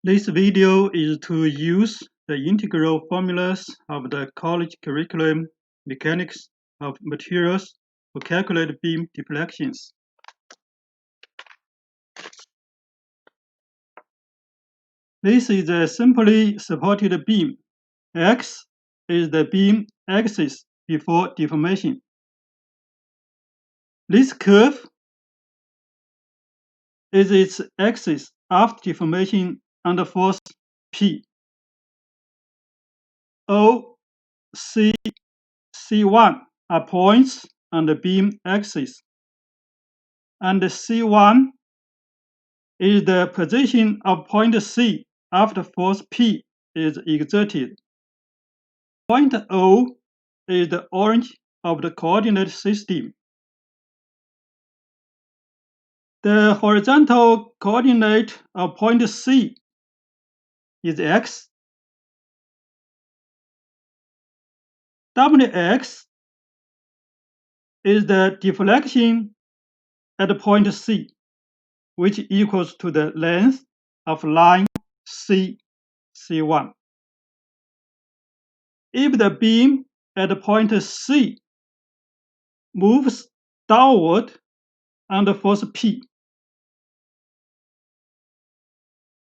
This video is to use the integral formulas of the college curriculum mechanics of materials to calculate beam deflections. This is a simply supported beam. X is the beam axis before deformation. This curve is its axis after deformation under force P. O, C, C1 are points on the beam axis, and C1 is the position of point C after force P is exerted. Point O is the origin of the coordinate system. The horizontal coordinate of point C is x. Wx is the deflection at point C, which equals to the length of line C1. If the beam at point C moves downward under force P,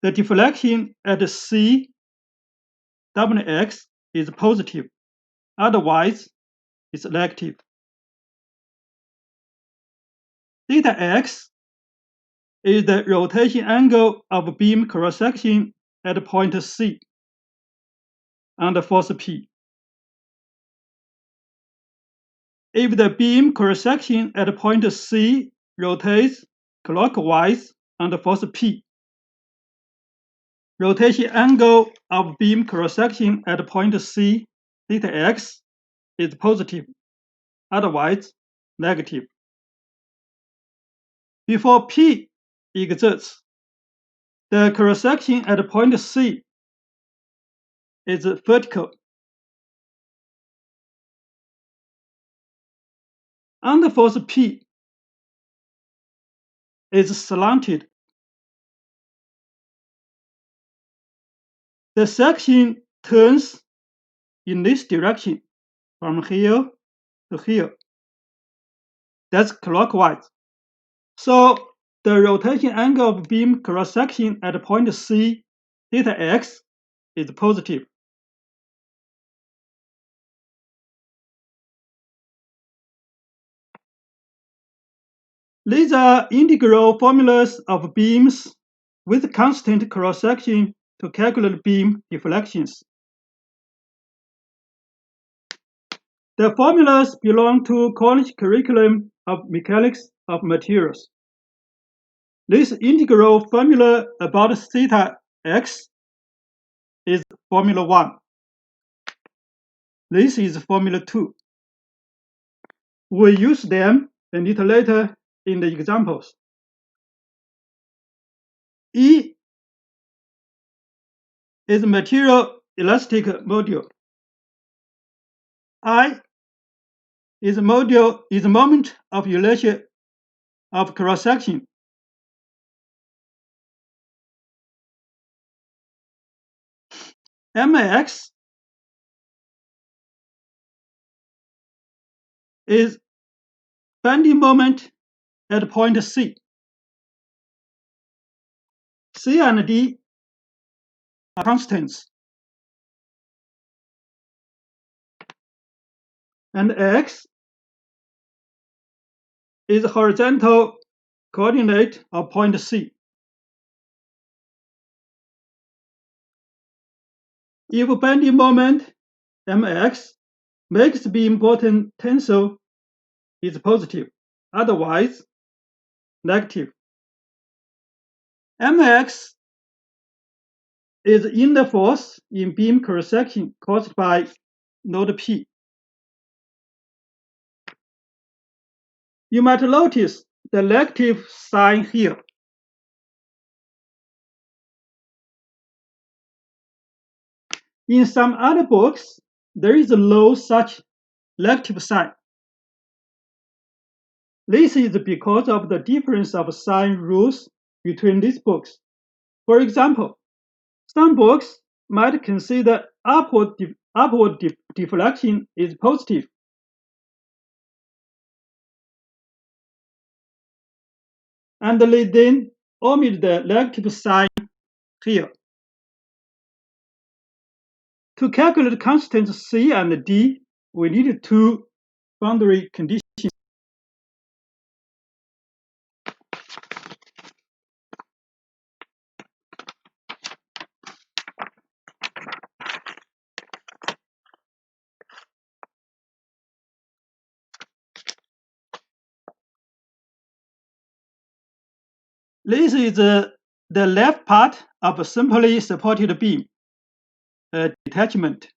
the deflection at C, Wx is positive, otherwise it's negative. Theta x is the rotation angle of beam cross-section at point C under force P. If the beam cross-section at point C rotates clockwise under force P, rotation angle of beam cross-section at point C, theta x, is positive, otherwise negative. Before P exerts, the cross-section at point C is vertical. Under force P is slanted. The section turns in this direction from here to here. That's clockwise. So the rotation angle of beam cross-section at point C, theta x, is positive. These are integral formulas of beams with constant cross-section to calculate beam deflections. The formulas belong to college curriculum of mechanics of materials. This integral formula about theta x is formula 1. This is formula 2. We use them a little later in the examples. E is material elastic module. I is moment of inertia of cross-section. Mx is bending moment at point C. C and D are constants. And X is the horizontal coordinate of point C. If bending moment Mx makes the important tensor is positive, otherwise negative. Mx is inner force in beam cross-section caused by node P. You might notice the negative sign here. In some other books, there is no such negative sign. This is because of the difference of sign rules between these books. For example, Some books might consider upward deflection is positive. And they then omit the negative sign here. To calculate constants C and D, we need two boundary conditions. This is the left part of a simply supported beam, detachment.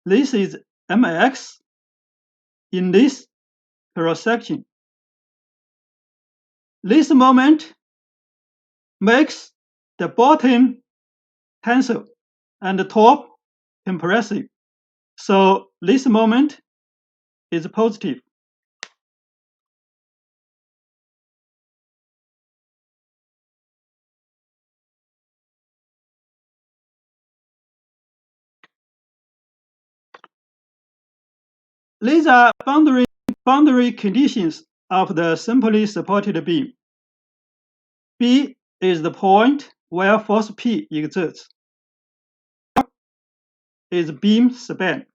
This is Mx in this cross-section. This moment makes the bottom tensile and the top compressive. So this moment is positive. These are boundary conditions of the simply supported beam. B is the point where force P exerts. R is beam span.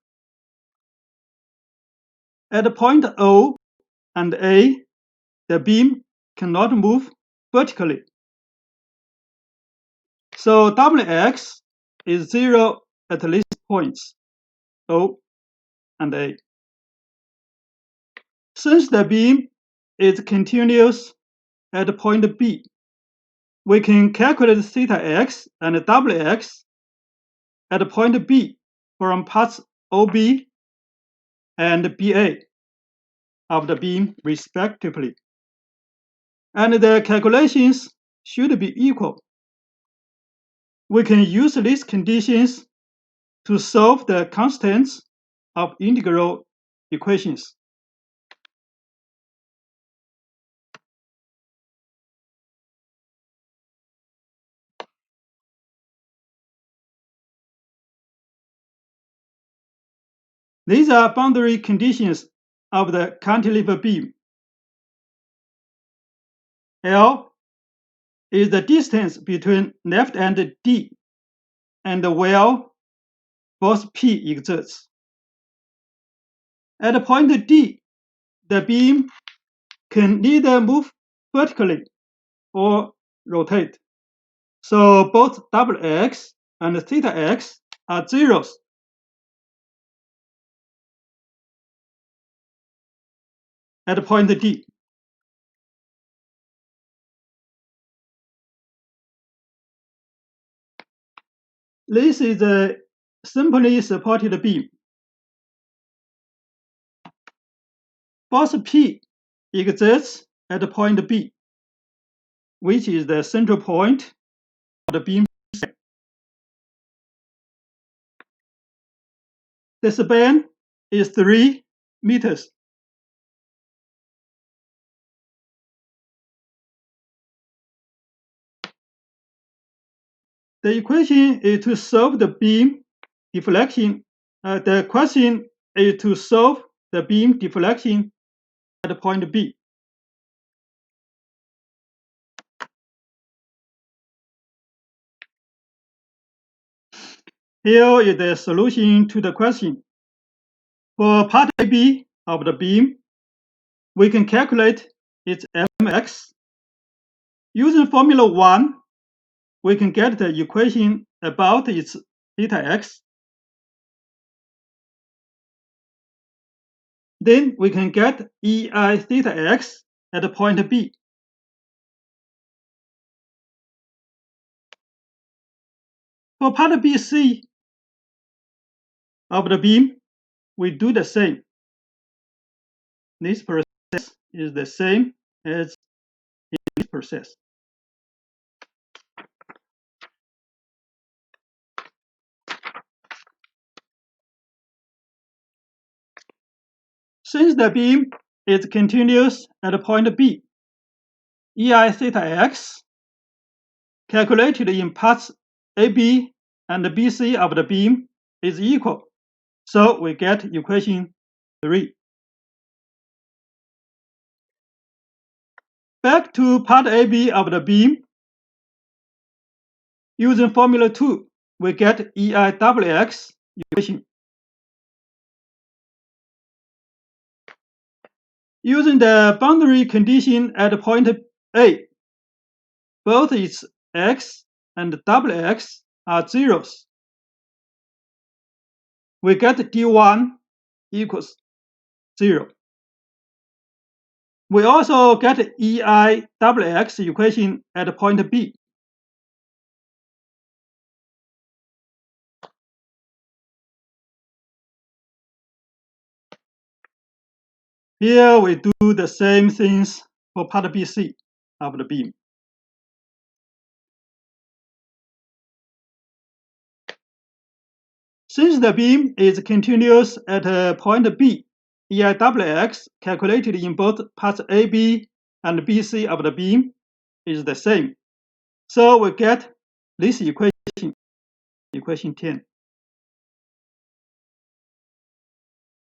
At point O and A, the beam cannot move vertically. So Wx is 0 at these points, O and A. Since the beam is continuous at point B, we can calculate theta x and Wx at point B from parts OB and BA of the beam respectively. And the calculations should be equal. We can use these conditions to solve the constants of integral equations. These are boundary conditions of the cantilever beam. L is the distance between left end D and where force P exerts. At point D, the beam can neither move vertically or rotate. So both Wx and theta x are zeros. At point D. This is a simply supported beam. Force P exerts at point B, which is the central point of the beam. The span is 3 meters. The equation is to solve the beam deflection. The question is to solve the beam deflection at point B. Here is the solution to the question. For part AB of the beam, we can calculate its Mx. Using formula 1, we can get the equation about its theta x. Then we can get EI theta x at point B. For part BC of the beam, we do the same. This process is the same as in this process. Since the beam is continuous at point B, EI theta x calculated in parts AB and BC of the beam is equal. So we get equation 3. Back to part AB of the beam. Using formula 2, we get EIWX equation. Using the boundary condition at point A, both its x and WX are zeros. We get D1 equals 0. We also get EIWX equation at point B. Here we do the same things for part BC of the beam. Since the beam is continuous at point B, EIWX calculated in both parts AB and BC of the beam is the same. So we get this equation, equation 10.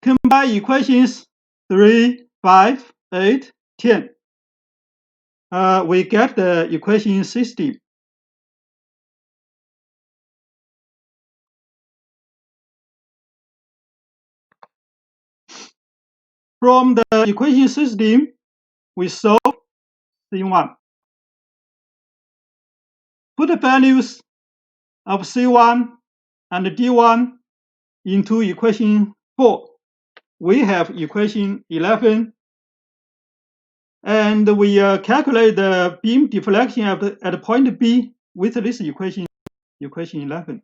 Combine equations 3, 5, 8, 10. We get the equation 60. From the equation system, we solve C1. Put the values of C1 and D1 into equation 4. We have equation 11, and we calculate the beam deflection at point B with this equation, equation 11.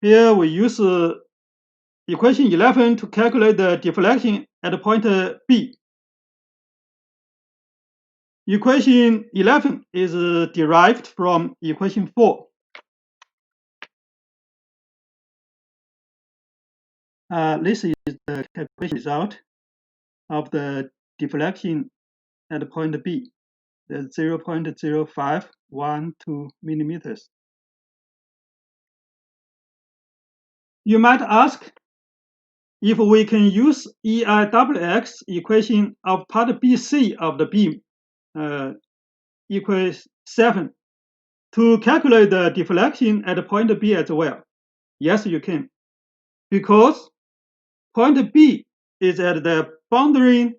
Here we use equation 11 to calculate the deflection at point B. Equation 11 is derived from equation 4. This is the calculation result of the deflection at point B, the 0.0512 millimeters. You might ask if we can use EIWX equation of part BC of the beam, equals 7, to calculate the deflection at point B as well. Yes, you can, because point B is at the boundary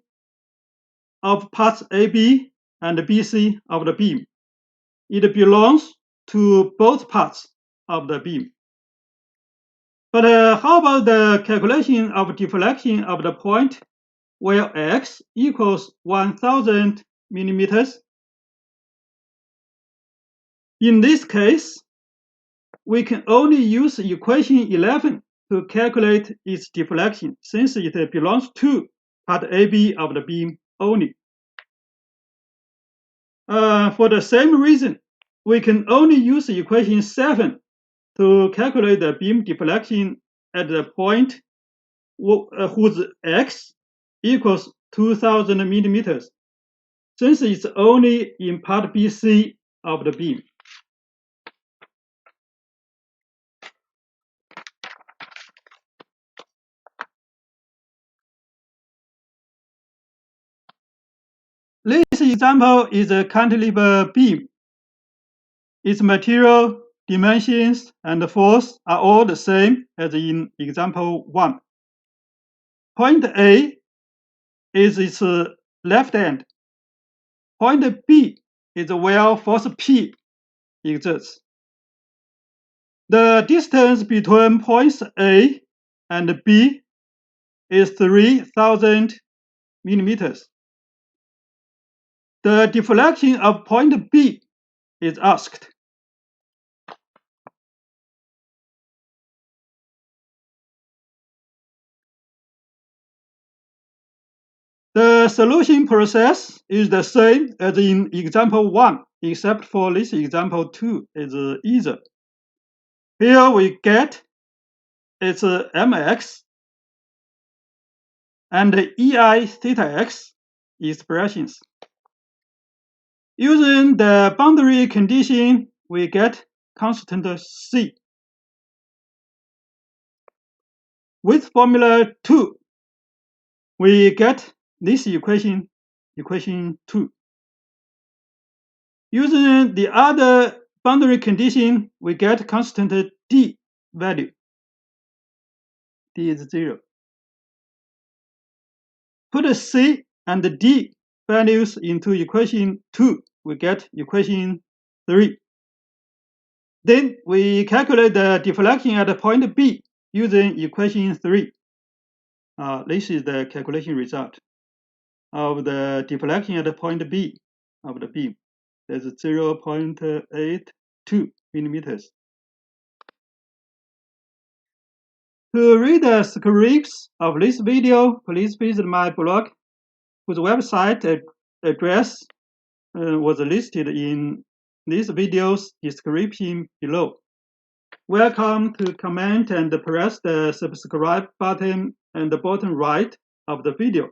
of parts AB and BC of the beam. It belongs to both parts of the beam. But how about the calculation of deflection of the point where x equals 1000 millimeters? In this case, we can only use equation 11 to calculate its deflection, since it belongs to part AB of the beam only. For the same reason, we can only use equation 7 to calculate the beam deflection at the point whose x equals 2000 millimeters, since it's only in part BC of the beam. This example is a cantilever beam. Its material, dimensions, and force are all the same as in example 1. Point A is its left end. Point B is where force P exerts. The distance between points A and B is 3000 millimeters. The deflection of point B is asked. The solution process is the same as in example 1, except for this example 2 is easier. Here we get its mx and EI theta x expressions. Using the boundary condition, we get constant C. With formula 2, we get this equation 2. Using the other boundary condition, we get constant D value. D is 0. Put C and D values into equation 2, we get equation 3. Then we calculate the deflection at point B using equation 3. This is the calculation result of the deflection at point B of the beam. That's 0.82 millimeters. To read the scripts of this video, please visit my blog, whose website address was listed in this video's description below. Welcome to comment and press the subscribe button at the bottom right of the video.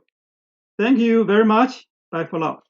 Thank you very much. Bye for now.